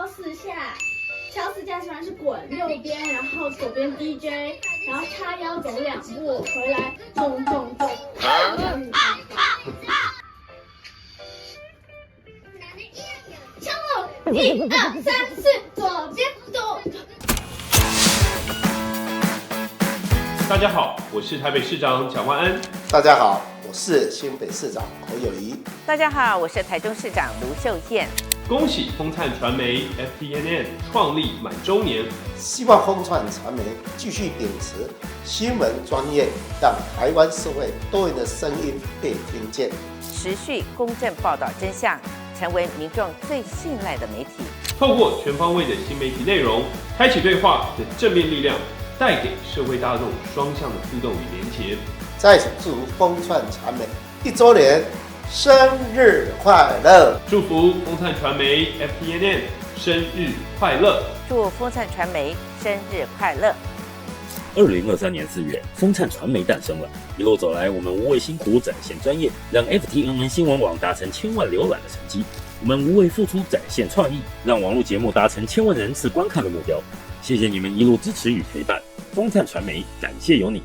4下，敲4下完是滚右边，然后左边 DJ， 然后叉腰走2步回来，咚咚咚。敲了1、2、3、4，左边咚。大家好，我是台北市长蒋万安。大家好，我是新北市长侯友宜。大家好，我是台中市长卢秀燕。恭喜风灿传媒 FTNN 创立满周年，希望风灿传媒继续秉持新闻专业，让台湾社会多元的声音被听见，持续公正报道真相，成为民众最信赖的媒体。透过全方位的新媒体内容，开启对话的正面力量，带给社会大众双向的互动与连结。在此祝福风灿传媒1周年生日快乐！祝福风灿传媒 FTNN 生日快乐！祝风灿传媒生日快乐！2023年4月，风灿传媒诞生了。一路走来，我们无畏辛苦，展现专业，让 FTNN 新闻网达成1000万浏览的成绩。我们无畏付出，展现创意，让网络节目达成1000万人次观看的目标。谢谢你们一路支持与陪伴，风灿传媒感谢有你。